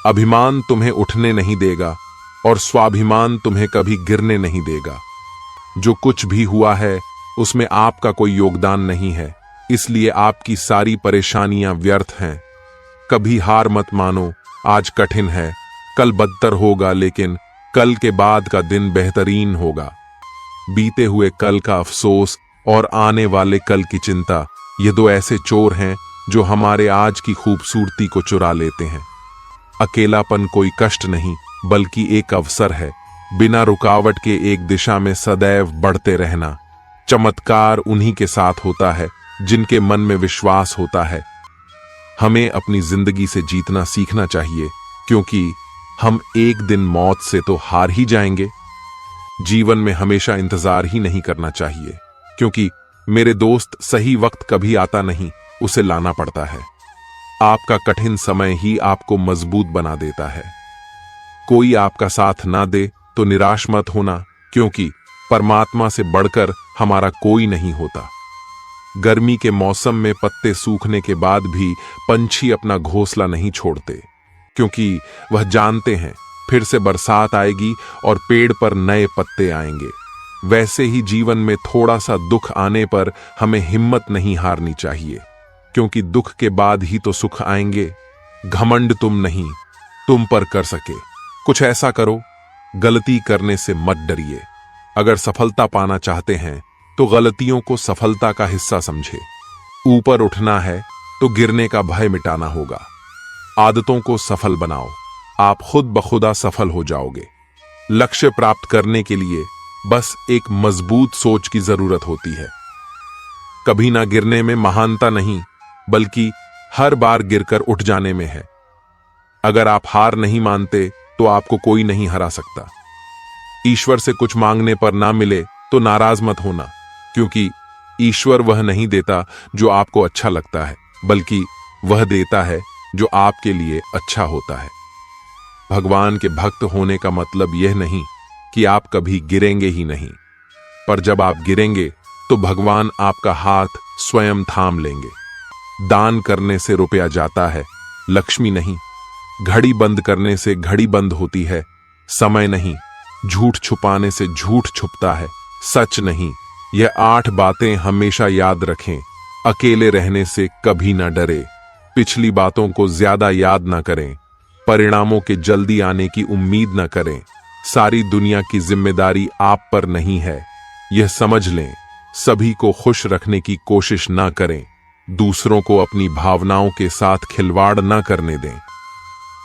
अभिमान तुम्हें उठने नहीं देगा और स्वाभिमान तुम्हें कभी गिरने नहीं देगा। जो कुछ भी हुआ है उसमें आपका कोई योगदान नहीं है, इसलिए आपकी सारी परेशानियां व्यर्थ हैं। कभी हार मत मानो, आज कठिन है, कल बदतर होगा, लेकिन कल के बाद का दिन बेहतरीन होगा। बीते हुए कल का अफसोस और आने वाले कल की चिंता, ये दो ऐसे चोर हैं जो हमारे आज की खूबसूरती को चुरा लेते हैं। अकेलापन कोई कष्ट नहीं बल्कि एक अवसर है, बिना रुकावट के एक दिशा में सदैव बढ़ते रहना। चमत्कार उन्हीं के साथ होता है जिनके मन में विश्वास होता है। हमें अपनी जिंदगी से जीतना सीखना चाहिए, क्योंकि हम एक दिन मौत से तो हार ही जाएंगे। जीवन में हमेशा इंतजार ही नहीं करना चाहिए, क्योंकि मेरे दोस्त सही वक्त कभी आता नहीं, उसे लाना पड़ता है। आपका कठिन समय ही आपको मजबूत बना देता है। कोई आपका साथ ना दे तो निराश मत होना, क्योंकि परमात्मा से बढ़कर हमारा कोई नहीं होता। गर्मी के मौसम में पत्ते सूखने के बाद भी पंछी अपना घोंसला नहीं छोड़ते, क्योंकि वह जानते हैं फिर से बरसात आएगी और पेड़ पर नए पत्ते आएंगे। वैसे ही जीवन में थोड़ा सा दुख आने पर हमें हिम्मत नहीं हारनी चाहिए, क्योंकि दुख के बाद ही तो सुख आएंगे। घमंड तुम नहीं, तुम पर कर सके कुछ ऐसा करो। गलती करने से मत डरिए। अगर सफलता पाना चाहते हैं तो गलतियों को सफलता का हिस्सा समझे। ऊपर उठना है तो गिरने का भय मिटाना होगा। आदतों को सफल बनाओ, आप खुद ब खुदा सफल हो जाओगे। लक्ष्य प्राप्त करने के लिए बस एक मजबूत सोच की जरूरत होती है। कभी ना गिरने में महानता नहीं, बल्कि हर बार गिरकर उठ जाने में है। अगर आप हार नहीं मानते तो आपको कोई नहीं हरा सकता। ईश्वर से कुछ मांगने पर ना मिले तो नाराज मत होना, क्योंकि ईश्वर वह नहीं देता जो आपको अच्छा लगता है, बल्कि वह देता है जो आपके लिए अच्छा होता है। भगवान के भक्त होने का मतलब यह नहीं कि आप कभी गिरेंगे ही नहीं, पर जब आप गिरेंगे तो भगवान आपका हाथ स्वयं थाम लेंगे। दान करने से रुपया जाता है, लक्ष्मी नहीं। घड़ी बंद करने से घड़ी बंद होती है, समय नहीं। झूठ छुपाने से झूठ छुपता है, सच नहीं। यह 8 बातें हमेशा याद रखें। अकेले रहने से कभी ना डरे। पिछली बातों को ज्यादा याद ना करें। परिणामों के जल्दी आने की उम्मीद ना करें। सारी दुनिया की जिम्मेदारी आप पर नहीं है, यह समझ लें। सभी को खुश रखने की कोशिश ना करें। दूसरों को अपनी भावनाओं के साथ खिलवाड़ ना करने दें।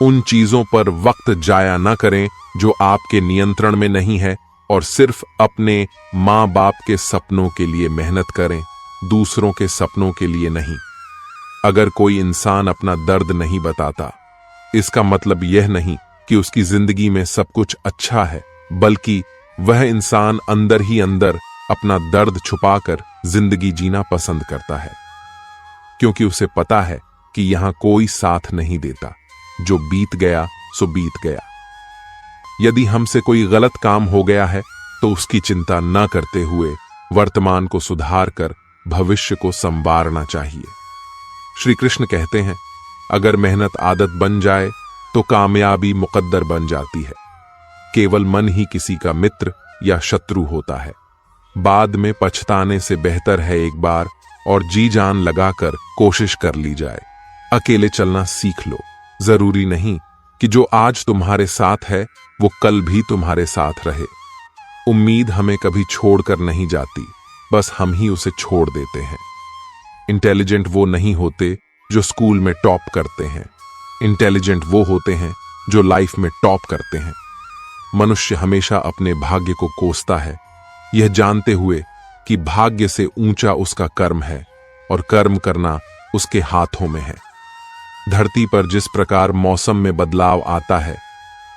उन चीजों पर वक्त जाया ना करें जो आपके नियंत्रण में नहीं है, और सिर्फ अपने माँ बाप के सपनों के लिए मेहनत करें, दूसरों के सपनों के लिए नहीं। अगर कोई इंसान अपना दर्द नहीं बताता, इसका मतलब यह नहीं कि उसकी जिंदगी में सब कुछ अच्छा है, बल्कि वह इंसान अंदर ही अंदर अपना दर्द छुपाकर जिंदगी जीना पसंद करता है, क्योंकि उसे पता है कि यहां कोई साथ नहीं देता। जो बीत गया सो बीत गया। यदि हमसे कोई गलत काम हो गया है तो उसकी चिंता न करते हुए वर्तमान को सुधार कर भविष्य को संवारना चाहिए। श्री कृष्ण कहते हैं, अगर मेहनत आदत बन जाए तो कामयाबी मुकद्दर बन जाती है। केवल मन ही किसी का मित्र या शत्रु होता है। बाद में पछताने से बेहतर है एक बार और जी जान लगाकर कोशिश कर ली जाए। अकेले चलना सीख लो। जरूरी नहीं कि जो आज तुम्हारे साथ है वो कल भी तुम्हारे साथ रहे। उम्मीद हमें कभी छोड़कर नहीं जाती, बस हम ही उसे छोड़ देते हैं। इंटेलिजेंट वो नहीं होते जो स्कूल में टॉप करते हैं, इंटेलिजेंट वो होते हैं जो लाइफ में टॉप करते हैं। मनुष्य हमेशा अपने भाग्य को कोसता है, यह जानते हुए कि भाग्य से ऊंचा उसका कर्म है और कर्म करना उसके हाथों में है। धरती पर जिस प्रकार मौसम में बदलाव आता है,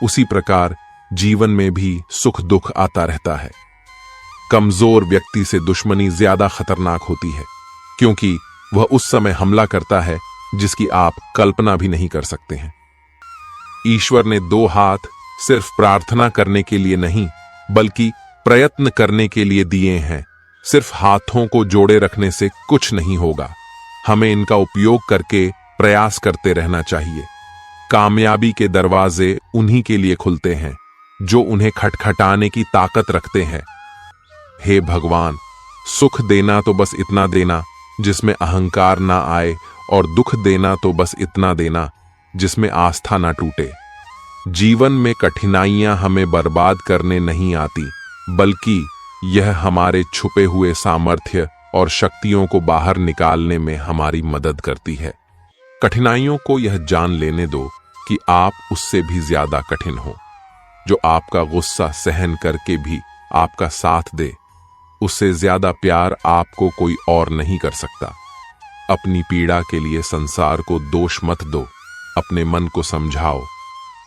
उसी प्रकार जीवन में भी सुख दुख आता रहता है। कमजोर व्यक्ति से दुश्मनी ज्यादा खतरनाक होती है, क्योंकि वह उस समय हमला करता है जिसकी आप कल्पना भी नहीं कर सकते हैं। ईश्वर ने 2 हाथ सिर्फ प्रार्थना करने के लिए नहीं, बल्कि प्रयत्न करने के लिए दिए हैं। सिर्फ हाथों को जोड़े रखने से कुछ नहीं होगा, हमें इनका उपयोग करके प्रयास करते रहना चाहिए। कामयाबी के दरवाजे उन्हीं के लिए खुलते हैं जो उन्हें खटखटाने की ताकत रखते हैं। हे भगवान, सुख देना तो बस इतना देना जिसमें अहंकार ना आए, और दुख देना तो बस इतना देना जिसमें आस्था ना टूटे। जीवन में कठिनाइयां हमें बर्बाद करने नहीं आती, बल्कि यह हमारे छुपे हुए सामर्थ्य और शक्तियों को बाहर निकालने में हमारी मदद करती है। कठिनाइयों को यह जान लेने दो कि आप उससे भी ज्यादा कठिन हो। जो आपका गुस्सा सहन करके भी आपका साथ दे, उससे ज्यादा प्यार आपको कोई और नहीं कर सकता। अपनी पीड़ा के लिए संसार को दोष मत दो, अपने मन को समझाओ।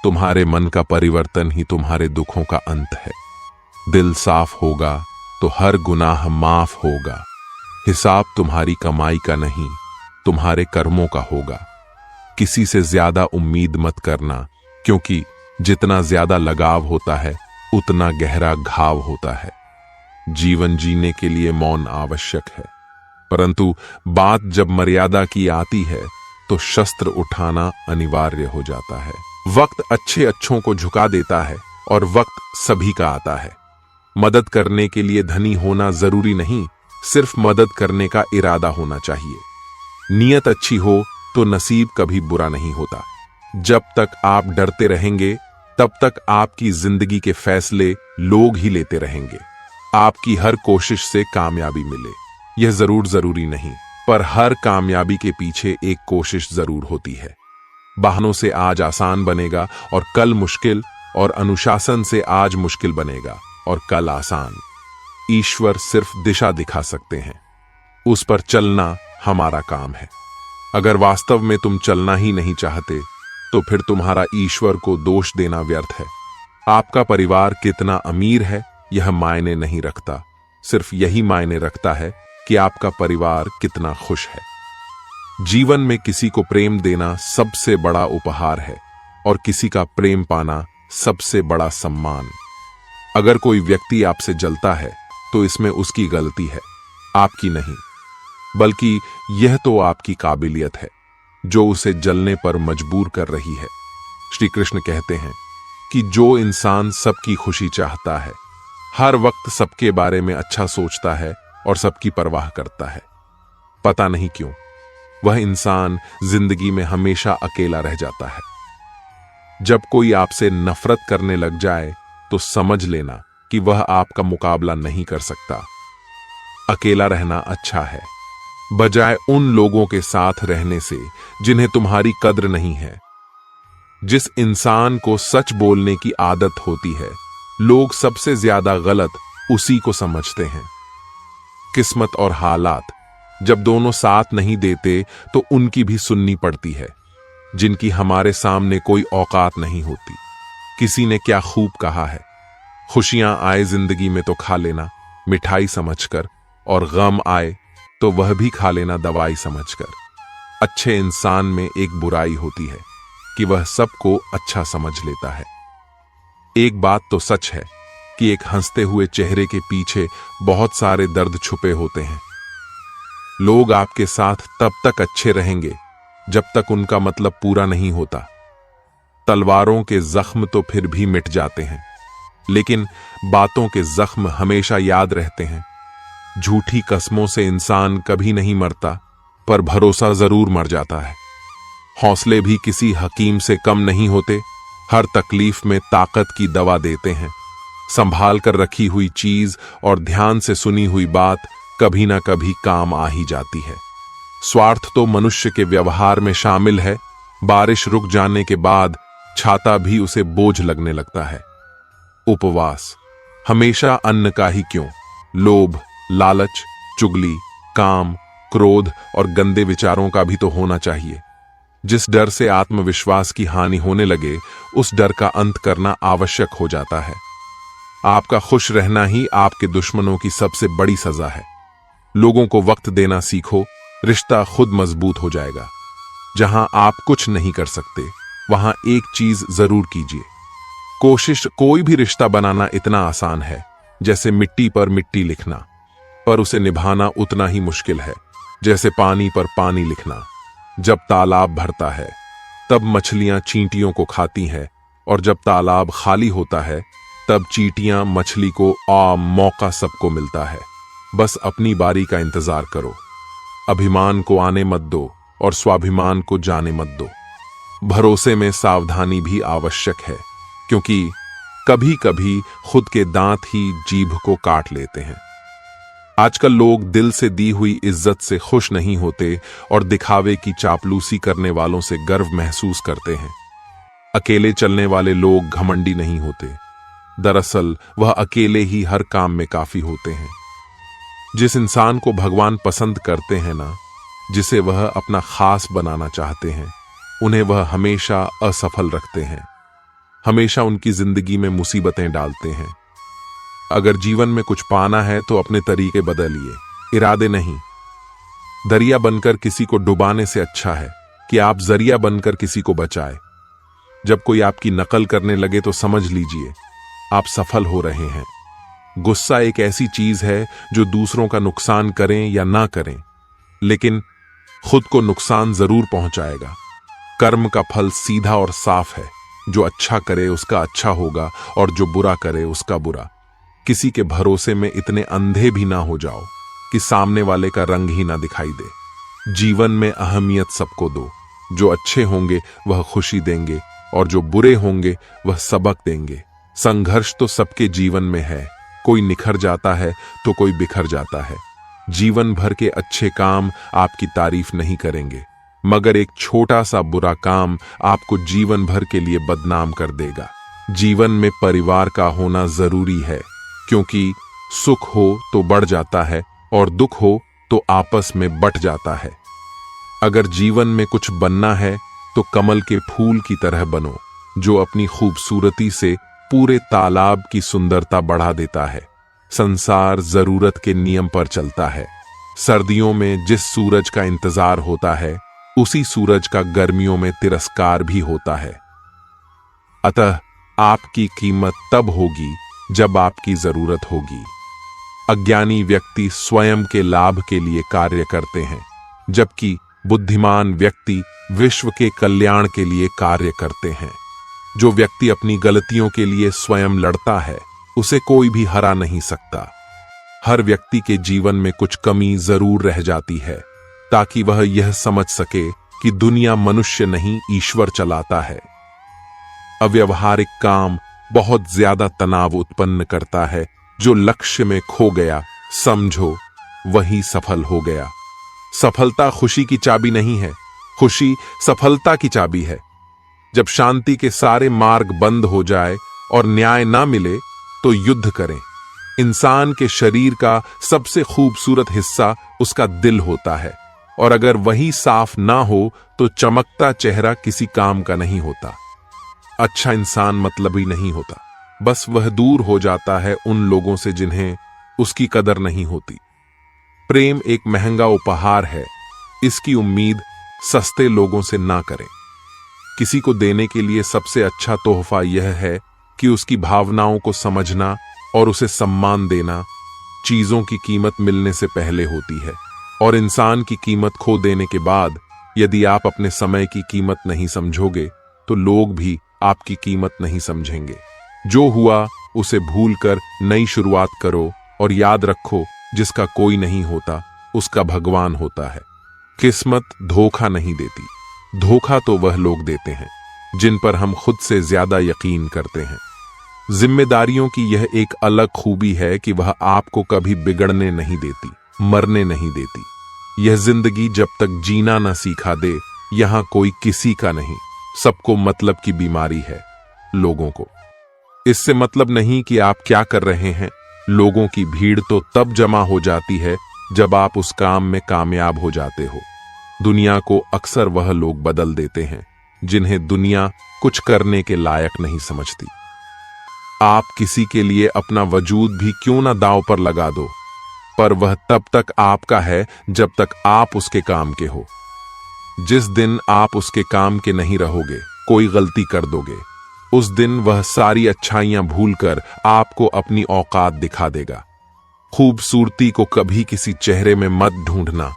तुम्हारे मन का परिवर्तन ही तुम्हारे दुखों का अंत है। दिल साफ होगा तो हर गुनाह माफ होगा। हिसाब तुम्हारी कमाई का नहीं, तुम्हारे कर्मों का होगा। किसी से ज्यादा उम्मीद मत करना, क्योंकि जितना ज्यादा लगाव होता है उतना गहरा घाव होता है। जीवन जीने के लिए मौन आवश्यक है, परंतु बात जब मर्यादा की आती है तो शस्त्र उठाना अनिवार्य हो जाता है। वक्त अच्छे अच्छों को झुका देता है और वक्त सभी का आता है। मदद करने के लिए धनी होना जरूरी नहीं, सिर्फ मदद करने का इरादा होना चाहिए। नियत अच्छी हो तो नसीब कभी बुरा नहीं होता। जब तक आप डरते रहेंगे तब तक आपकी जिंदगी के फैसले लोग ही लेते रहेंगे। आपकी हर कोशिश से कामयाबी मिले यह जरूरी नहीं, पर हर कामयाबी के पीछे एक कोशिश जरूर होती है। बहानों से आज आसान बनेगा और कल मुश्किल, और अनुशासन से आज मुश्किल बनेगा और कल आसान। ईश्वर सिर्फ दिशा दिखा सकते हैं, उस पर चलना हमारा काम है। अगर वास्तव में तुम चलना ही नहीं चाहते तो फिर तुम्हारा ईश्वर को दोष देना व्यर्थ है। आपका परिवार कितना अमीर है यह मायने नहीं रखता, सिर्फ यही मायने रखता है कि आपका परिवार कितना खुश है। जीवन में किसी को प्रेम देना सबसे बड़ा उपहार है और किसी का प्रेम पाना सबसे बड़ा सम्मान। अगर कोई व्यक्ति आपसे जलता है तो इसमें उसकी गलती है, आपकी नहीं, बल्कि यह तो आपकी काबिलियत है जो उसे जलने पर मजबूर कर रही है। श्री कृष्ण कहते हैं कि जो इंसान सबकी खुशी चाहता है, हर वक्त सबके बारे में अच्छा सोचता है और सबकी परवाह करता है, पता नहीं क्यों वह इंसान जिंदगी में हमेशा अकेला रह जाता है। जब कोई आपसे नफरत करने लग जाए तो समझ लेना कि वह आपका मुकाबला नहीं कर सकता। अकेला रहना अच्छा है, बजाय उन लोगों के साथ रहने से जिन्हें तुम्हारी कद्र नहीं है। जिस इंसान को सच बोलने की आदत होती है, लोग सबसे ज्यादा गलत उसी को समझते हैं। किस्मत और हालात जब दोनों साथ नहीं देते तो उनकी भी सुननी पड़ती है, जिनकी हमारे सामने कोई औकात नहीं होती। किसी ने क्या खूब कहा है, खुशियां आए जिंदगी में तो खा लेना मिठाई समझकर, और गम आए तो वह भी खा लेना दवाई समझकर। अच्छे इंसान में एक बुराई होती है कि वह सबको अच्छा समझ लेता है। एक बात तो सच है कि एक हंसते हुए चेहरे के पीछे बहुत सारे दर्द छुपे होते हैं। लोग आपके साथ तब तक अच्छे रहेंगे जब तक उनका मतलब पूरा नहीं होता। तलवारों के जख्म तो फिर भी मिट जाते हैं, लेकिन बातों के जख्म हमेशा याद रहते हैं। झूठी कस्मों से इंसान कभी नहीं मरता, पर भरोसा जरूर मर जाता है। हौसले भी किसी हकीम से कम नहीं होते, हर तकलीफ में ताकत की दवा देते हैं। संभाल कर रखी हुई चीज और ध्यान से सुनी हुई बात कभी ना कभी काम आ ही जाती है। स्वार्थ तो मनुष्य के व्यवहार में शामिल है। बारिश रुक जाने के बाद छाता भी उसे बोझ लगने लगता है। उपवास हमेशा अन्न का ही क्यों, लोभ, लालच, चुगली, काम, क्रोध और गंदे विचारों का भी तो होना चाहिए। जिस डर से आत्मविश्वास की हानि होने लगे, उस डर का अंत करना आवश्यक हो जाता है। आपका खुश रहना ही आपके दुश्मनों की सबसे बड़ी सजा है। लोगों को वक्त देना सीखो, रिश्ता खुद मजबूत हो जाएगा। जहां आप कुछ नहीं कर सकते, वहां एक चीज जरूर कीजिए। कोशिश कोई भी रिश्ता बनाना इतना आसान है जैसे मिट्टी पर मिट्टी लिखना, पर उसे निभाना उतना ही मुश्किल है जैसे पानी पर पानी लिखना। जब तालाब भरता है तब मछलियां चींटियों को खाती हैं, और जब तालाब खाली होता है तब चींटियां मछली को मौका सबको मिलता है। बस अपनी बारी का इंतजार करो। अभिमान को आने मत दो और स्वाभिमान को जाने मत दो। भरोसे में सावधानी भी आवश्यक है, क्योंकि कभी कभी खुद के दांत ही जीभ को काट लेते हैं। आजकल लोग दिल से दी हुई इज्जत से खुश नहीं होते और दिखावे की चापलूसी करने वालों से गर्व महसूस करते हैं। अकेले चलने वाले लोग घमंडी नहीं होते, दरअसल वह अकेले ही हर काम में काफी होते हैं। जिस इंसान को भगवान पसंद करते हैं ना, जिसे वह अपना खास बनाना चाहते हैं, उन्हें वह हमेशा असफल रखते हैं, हमेशा उनकी जिंदगी में मुसीबतें डालते हैं। अगर जीवन में कुछ पाना है तो अपने तरीके बदलिए, इरादे नहीं। दरिया बनकर किसी को डुबाने से अच्छा है कि आप जरिया बनकर किसी को बचाए। जब कोई आपकी नकल करने लगे तो समझ लीजिए आप सफल हो रहे हैं। गुस्सा एक ऐसी चीज है जो दूसरों का नुकसान करें या ना करें, लेकिन खुद को नुकसान जरूर पहुंचाएगा। कर्म का फल सीधा और साफ है, जो अच्छा करे उसका अच्छा होगा और जो बुरा करे उसका बुरा। किसी के भरोसे में इतने अंधे भी ना हो जाओ कि सामने वाले का रंग ही ना दिखाई दे। जीवन में अहमियत सबको दो। जो अच्छे होंगे वह खुशी देंगे और जो बुरे होंगे वह सबक देंगे। संघर्ष तो सबके जीवन में है, कोई निखर जाता है तो कोई बिखर जाता है। जीवन भर के अच्छे काम आपकी तारीफ नहीं करेंगे, मगर एक छोटा सा बुरा काम आपको जीवन भर के लिए बदनाम कर देगा। जीवन में परिवार का होना जरूरी है, क्योंकि सुख हो तो बढ़ जाता है और दुख हो तो आपस में बट जाता है। अगर जीवन में कुछ बनना है तो कमल के फूल की तरह बनो, जो अपनी खूबसूरती से पूरे तालाब की सुंदरता बढ़ा देता है। संसार जरूरत के नियम पर चलता है। सर्दियों में जिस सूरज का इंतजार होता है, उसी सूरज का गर्मियों में तिरस्कार भी होता है। अतः आपकी कीमत तब होगी जब आपकी जरूरत होगी। अज्ञानी व्यक्ति स्वयं के लाभ के लिए कार्य करते हैं, जबकि बुद्धिमान व्यक्ति विश्व के कल्याण के लिए कार्य करते हैं। जो व्यक्ति अपनी गलतियों के लिए स्वयं लड़ता है, उसे कोई भी हरा नहीं सकता। हर व्यक्ति के जीवन में कुछ कमी जरूर रह जाती है, ताकि वह यह समझ सके कि दुनिया मनुष्य नहीं ईश्वर चलाता है। अव्यवहारिक काम बहुत ज्यादा तनाव उत्पन्न करता है। जो लक्ष्य में खो गया, समझो वही सफल हो गया। सफलता खुशी की चाबी नहीं है, खुशी सफलता की चाबी है। जब शांति के सारे मार्ग बंद हो जाए और न्याय ना मिले तो युद्ध करें। इंसान के शरीर का सबसे खूबसूरत हिस्सा उसका दिल होता है, और अगर वही साफ ना हो तो चमकता चेहरा किसी काम का नहीं होता। अच्छा इंसान मतलबी नहीं होता, बस वह दूर हो जाता है उन लोगों से जिन्हें उसकी कदर नहीं होती। प्रेम एक महंगा उपहार है, इसकी उम्मीद सस्ते लोगों से ना करें। किसी को देने के लिए सबसे अच्छा तोहफा यह है कि उसकी भावनाओं को समझना और उसे सम्मान देना। चीजों की कीमत मिलने से पहले होती है, और इंसान की कीमत खो देने के बाद यदि आप अपने समय की कीमत नहीं समझोगे तो लोग भी आपकी कीमत नहीं समझेंगे। जो हुआ उसे भूलकर नई शुरुआत करो, और याद रखो जिसका कोई नहीं होता उसका भगवान होता है। किस्मत धोखा नहीं देती, धोखा तो वह लोग देते हैं जिन पर हम खुद से ज्यादा यकीन करते हैं। जिम्मेदारियों की यह एक अलग खूबी है कि वह आपको कभी बिगड़ने नहीं देती, मरने नहीं देती। यह जिंदगी जब तक जीना न सीखा दे, यहां कोई किसी का नहीं, सबको मतलब की बीमारी है, लोगों को। इससे मतलब नहीं कि आप क्या कर रहे हैं। लोगों की भीड़ तो तब जमा हो जाती है जब आप उस काम में कामयाब हो जाते हो। दुनिया को अक्सर वह लोग बदल देते हैं जिन्हें दुनिया कुछ करने के लायक नहीं समझती। आप किसी के लिए अपना वजूद भी क्यों ना दांव पर लगा दो, पर वह तब तक आपका है जब तक आप उसके काम के हो। जिस दिन आप उसके काम के नहीं रहोगे, कोई गलती कर दोगे, उस दिन वह सारी अच्छाइयां भूलकर आपको अपनी औकात दिखा देगा। खूबसूरती को कभी किसी चेहरे में मत ढूंढना,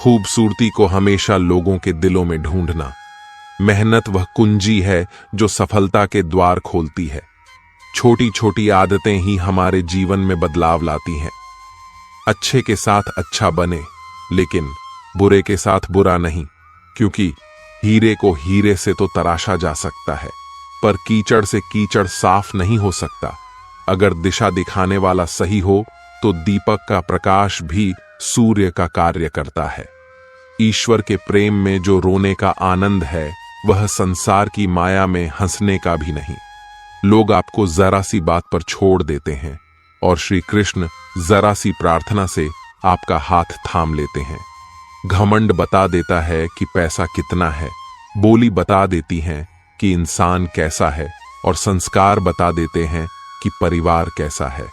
खूबसूरती को हमेशा लोगों के दिलों में ढूंढना। मेहनत वह कुंजी है जो सफलता के द्वार खोलती है। छोटी छोटी आदतें ही हमारे जीवन में बदलाव लाती हैं। अच्छे के साथ अच्छा बने, लेकिन बुरे के साथ बुरा नहीं, क्योंकि हीरे को हीरे से तो तराशा जा सकता है, पर कीचड़ से कीचड़ साफ नहीं हो सकता। अगर दिशा दिखाने वाला सही हो तो दीपक का प्रकाश भी सूर्य का कार्य करता है। ईश्वर के प्रेम में जो रोने का आनंद है, वह संसार की माया में हंसने का भी नहीं। लोग आपको जरा सी बात पर छोड़ देते हैं और श्री कृष्ण जरा सी प्रार्थना से आपका हाथ थाम लेते हैं। घमंड बता देता है कि पैसा कितना है, बोली बता देती हैं कि इंसान कैसा है, और संस्कार बता देते हैं कि परिवार कैसा है।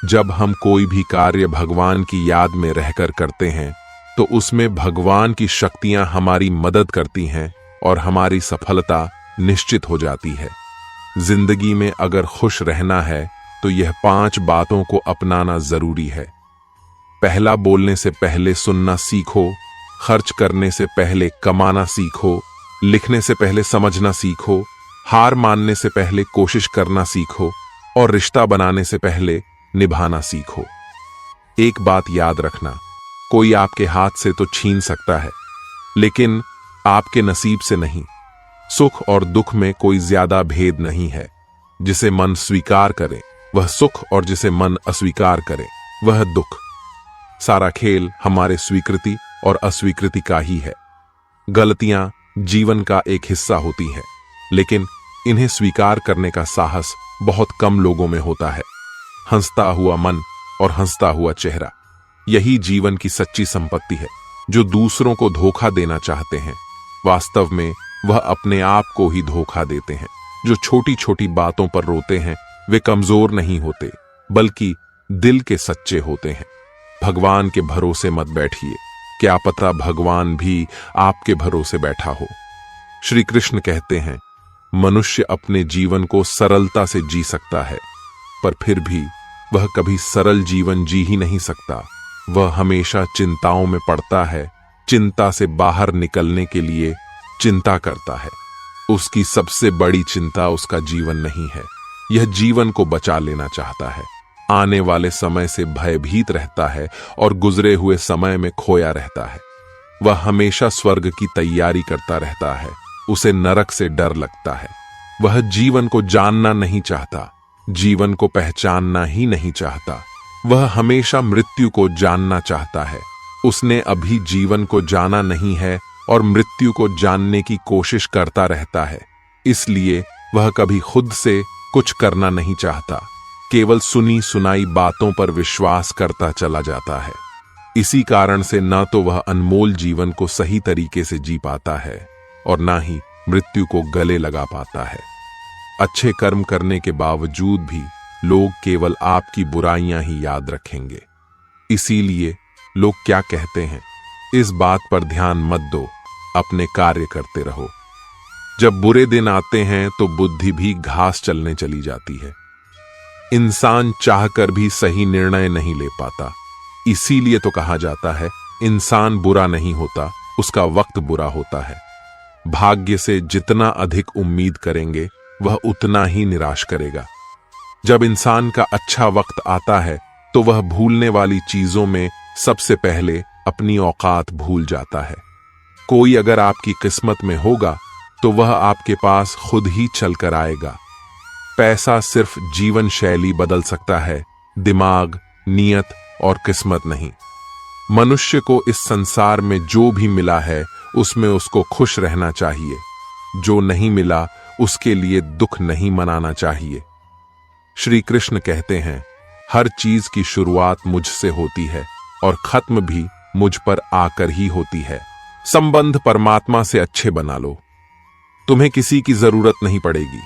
जब हम कोई भी कार्य भगवान की याद में रहकर करते हैं तो उसमें भगवान की शक्तियां हमारी मदद करती हैं और हमारी सफलता निश्चित हो जाती है। जिंदगी में अगर खुश रहना है तो यह 5 बातों को अपनाना जरूरी है। पहला, बोलने से पहले सुनना सीखो, खर्च करने से पहले कमाना सीखो, लिखने से पहले समझना सीखो, हार मानने से पहले कोशिश करना सीखो, और रिश्ता बनाने से पहले निभाना सीखो। एक बात याद रखना, कोई आपके हाथ से तो छीन सकता है, लेकिन आपके नसीब से नहीं। सुख और दुख में कोई ज्यादा भेद नहीं है। जिसे मन स्वीकार करे वह सुख, और जिसे मन अस्वीकार करे वह दुख। सारा खेल हमारे स्वीकृति और अस्वीकृति का ही है। गलतियां जीवन का एक हिस्सा होती हैं, लेकिन इन्हें स्वीकार करने का साहस बहुत कम लोगों में होता है। हंसता हुआ मन और हंसता हुआ चेहरा, यही जीवन की सच्ची संपत्ति है। जो दूसरों को धोखा देना चाहते हैं, वास्तव में वह अपने आप को ही धोखा देते हैं। जो छोटी छोटी बातों पर रोते हैं, वे कमजोर नहीं होते, बल्कि दिल के सच्चे होते हैं। भगवान के भरोसे मत बैठिए, क्या पता भगवान भी आपके भरोसे बैठा हो। श्री कृष्ण कहते हैं, मनुष्य अपने जीवन को सरलता से जी सकता है, पर फिर भी वह कभी सरल जीवन जी ही नहीं सकता। वह हमेशा चिंताओं में पड़ता है, चिंता से बाहर निकलने के लिए चिंता करता है। उसकी सबसे बड़ी चिंता उसका जीवन नहीं है, यह जीवन को बचा लेना चाहता है। आने वाले समय से भयभीत रहता है और गुजरे हुए समय में खोया रहता है। वह हमेशा स्वर्ग की तैयारी करता रहता है, उसे नरक से डर लगता है। वह जीवन को जानना नहीं चाहता, जीवन को पहचानना ही नहीं चाहता। वह हमेशा मृत्यु को जानना चाहता है। उसने अभी जीवन को जाना नहीं है और मृत्यु को जानने की कोशिश करता रहता है। इसलिए वह कभी खुद से कुछ करना नहीं चाहता, केवल सुनी सुनाई बातों पर विश्वास करता चला जाता है। इसी कारण से न तो वह अनमोल जीवन को सही तरीके से जी पाता है और न ही मृत्यु को गले लगा पाता है। अच्छे कर्म करने के बावजूद भी लोग केवल आपकी बुराइयां ही याद रखेंगे। इसीलिए लोग क्या कहते हैं, इस बात पर ध्यान मत दो, अपने कार्य करते रहो। जब बुरे दिन आते हैं तो बुद्धि भी घास चलने चली जाती है। इंसान चाहकर भी सही निर्णय नहीं ले पाता। इसीलिए तो कहा जाता है, इंसान बुरा नहीं होता, उसका वक्त बुरा होता है। भाग्य से जितना अधिक उम्मीद करेंगे, वह उतना ही निराश करेगा। जब इंसान का अच्छा वक्त आता है तो वह भूलने वाली चीजों में सबसे पहले अपनी औकात भूल जाता है। कोई अगर आपकी किस्मत में होगा तो वह आपके पास खुद ही चलकर आएगा। पैसा सिर्फ जीवन शैली बदल सकता है, दिमाग, नियत और किस्मत नहीं। मनुष्य को इस संसार में जो भी मिला है उसमें उसको खुश रहना चाहिए। जो नहीं मिला उसके लिए दुख नहीं मनाना चाहिए। श्री कृष्ण कहते हैं, हर चीज की शुरुआत मुझसे होती है और खत्म भी मुझ पर आकर ही होती है। संबंध परमात्मा से अच्छे बना लो, तुम्हें किसी की जरूरत नहीं पड़ेगी,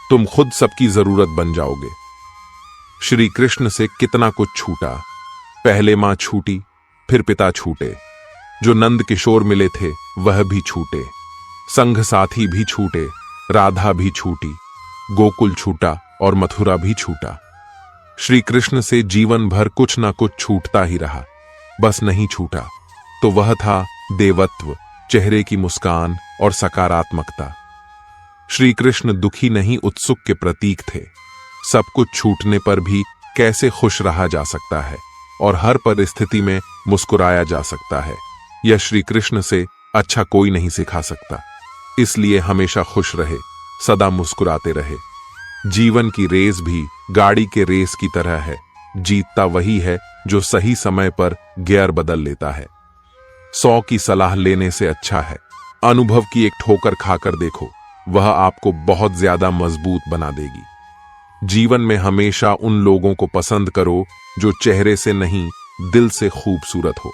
तुम खुद सबकी जरूरत बन जाओगे। श्री कृष्ण से कितना कुछ छूटा, पहले मां छूटी, फिर पिता छूटे, जो नंद किशोर मिले थे वह भी छूटे, संघ साथी भी छूटे, राधा भी छूटी, गोकुल छूटा और मथुरा भी छूटा। श्री कृष्ण से जीवन भर कुछ ना कुछ छूटता ही रहा, बस नहीं छूटा तो वह था देवत्व, चेहरे की मुस्कान और सकारात्मकता। श्री कृष्ण दुखी नहीं उत्सुक के प्रतीक थे। सब कुछ छूटने पर भी कैसे खुश रहा जा सकता है और हर परिस्थिति में मुस्कुराया जा सकता है, यह श्री कृष्ण से अच्छा कोई नहीं सिखा सकता। इसलिए हमेशा खुश रहे, सदा मुस्कुराते रहे। जीवन की रेस भी गाड़ी के रेस की तरह है। जीतता वही है जो सही समय पर गियर बदल लेता है। 100 की सलाह लेने से अच्छा है अनुभव की एक ठोकर खाकर देखो, वह आपको बहुत ज्यादा मजबूत बना देगी। जीवन में हमेशा उन लोगों को पसंद करो जो चेहरे से नहीं, दिल से खूबसूरत हो।